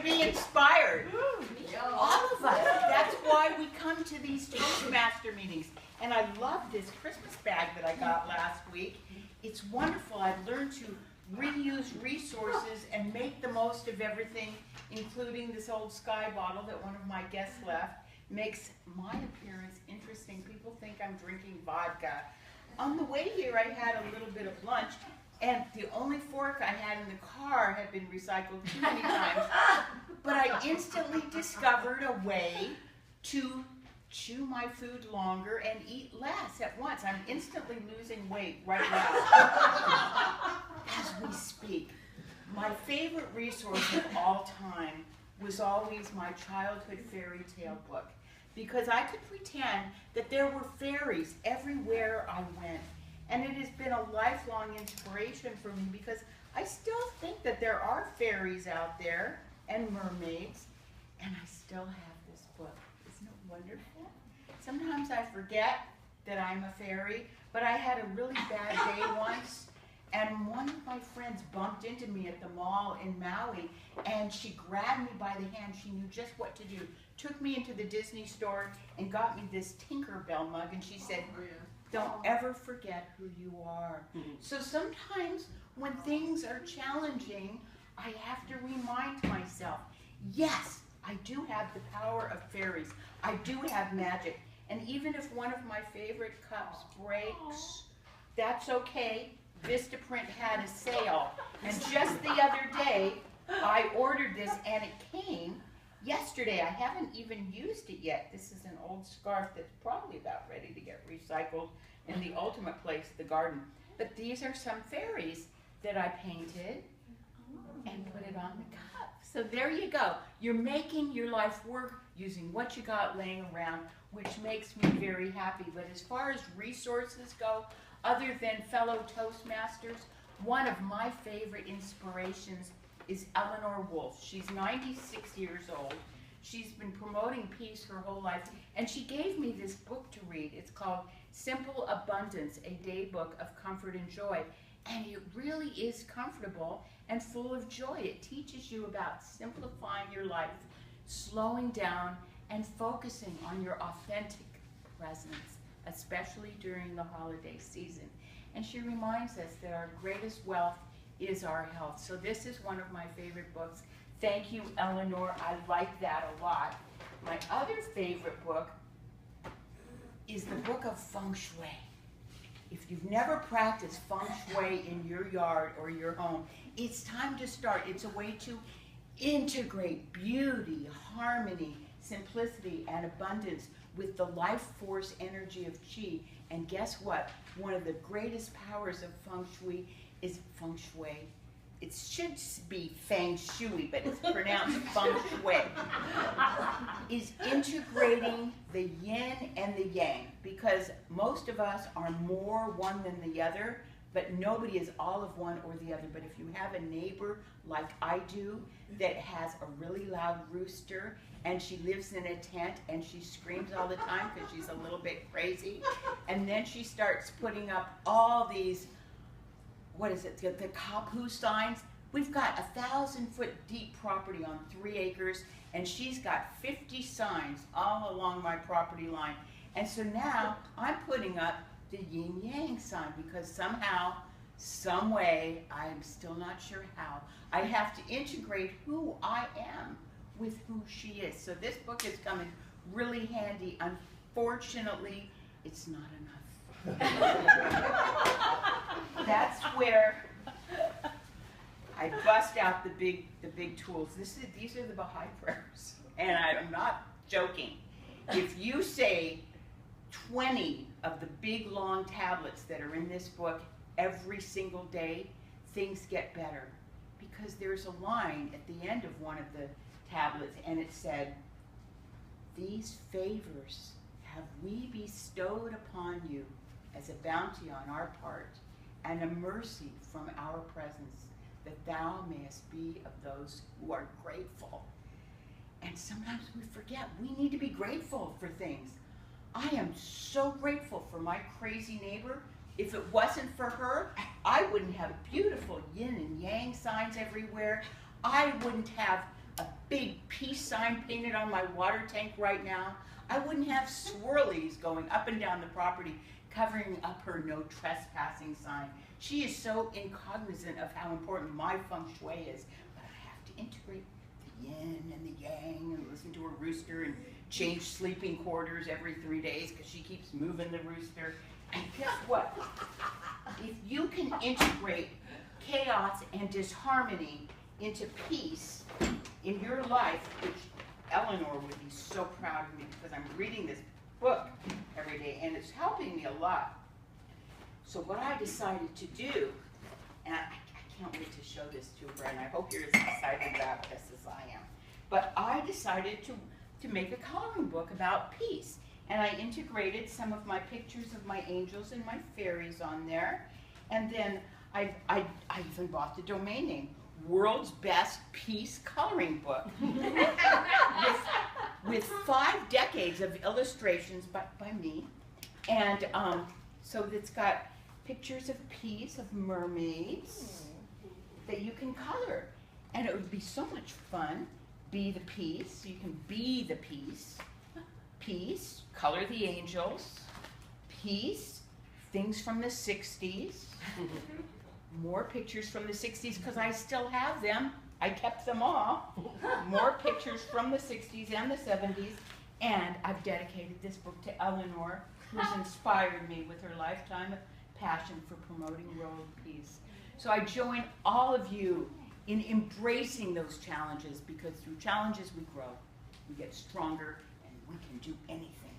to be inspired. All of us. That's why we come to these Toastmaster meetings. And I love this Christmas bag that I got last week. It's wonderful. I've learned to reuse resources and make the most of everything, including this old Sky bottle that one of my guests left. Makes my appearance interesting. People think I'm drinking vodka. On the way here, I had a little bit of lunch, and the only fork I had in the car had been recycled too many times. But I instantly discovered a way to chew my food longer and eat less at once. I'm instantly losing weight right now as we speak. My favorite resource of all time was always my childhood fairy tale book, because I could pretend that there were fairies everywhere I went. And it has been a lifelong inspiration for me, because I still think that there are fairies out there and mermaids, and I still have this book. Isn't it wonderful? Sometimes I forget that I'm a fairy, but I had a really bad day once, and one of my friends bumped into me at the mall in Maui, and she grabbed me by the hand. She knew just what to do. Took me into the Disney store and got me this Tinkerbell mug, and she said, "Don't ever forget who you are." So sometimes when things are challenging, I have to remind myself, yes, I do have the power of fairies. I do have magic. And even if one of my favorite cups breaks, that's okay. Vistaprint had a sale. And just the other day, I ordered this, and it came yesterday. I haven't even used it yet. This is an old scarf that's probably about ready to get recycled in the ultimate place, the garden. But these are some fairies that I painted and put it on the cup. So there you go. You're making your life work using what you got laying around, which makes me very happy. But as far as resources go, other than fellow Toastmasters, one of my favorite inspirations is Eleanor Wolf. She's 96 years old. She's been promoting peace her whole life, and she gave me this book to read. It's called Simple Abundance, a day book of comfort and joy. And it really is comfortable and full of joy. It teaches you about simplifying your life, slowing down, and focusing on your authentic presence, especially during the holiday season. And she reminds us that our greatest wealth is our health. So this is one of my favorite books. Thank you, Eleanor. I like that a lot. My other favorite book is the book of Feng Shui. If you've never practiced Feng Shui in your yard or your home, it's time to start. It's a way to integrate beauty, harmony, simplicity, and abundance with the life force energy of Qi. And guess what? One of the greatest powers of Feng Shui is Feng Shui. It should be Feng Shui, but it's pronounced Feng Shui. Is integrating the yin and the yang, because most of us are more one than the other, but nobody is all of one or the other. But if you have a neighbor like I do that has a really loud rooster, and she lives in a tent and she screams all the time because she's a little bit crazy, and then she starts putting up all these, what is it, the kapu signs. We've got 1,000-foot deep property on 3 acres, and she's got 50 signs all along my property line. And so now I'm putting up the yin-yang sign, because somehow, some way, I'm still not sure how, I have to integrate who I am with who she is. So this book is coming really handy. Unfortunately, it's not enough. That's where I bust out the big tools. These are the Baha'i prayers, and I'm not joking. If you say 20 of the big long tablets that are in this book every single day, things get better. Because there's a line at the end of one of the tablets, and it said, "These favors have we bestowed upon you as a bounty on our part, and a mercy from our presence, that thou mayest be of those who are grateful." And sometimes we forget we need to be grateful for things. I am so grateful for my crazy neighbor. If it wasn't for her, I wouldn't have beautiful yin and yang signs everywhere. I wouldn't have a big peace sign painted on my water tank right now, I wouldn't have swirlies going up and down the property covering up her no trespassing sign. She is so incognizant of how important my feng shui is, but I have to integrate the yin and the yang and listen to her rooster and change sleeping quarters every 3 days because she keeps moving the rooster. And guess what? If you can integrate chaos and disharmony into peace in your life, which Eleanor would be so proud of me because I'm reading this book every day and it's helping me a lot. So what I decided to do, and I can't wait to show this to her, and I hope you're as excited about this as I am, but I decided to make a coloring book about peace. And I integrated some of my pictures of my angels and my fairies on there. And then I even bought the domain name, World's Best Peace Coloring Book, with 5 decades of illustrations by me. And so it's got pictures of peace, of mermaids that you can color. And it would be so much fun. Be the peace, you can be the peace. Peace, color the angels. Peace, things from the 60s. More pictures from the 60s because I still have them. I kept them all. More pictures from the 60s and the 70s. And I've dedicated this book to Eleanor, who's inspired me with her lifetime of passion for promoting world peace. So I join all of you in embracing those challenges, because through challenges we grow, we get stronger, and we can do anything.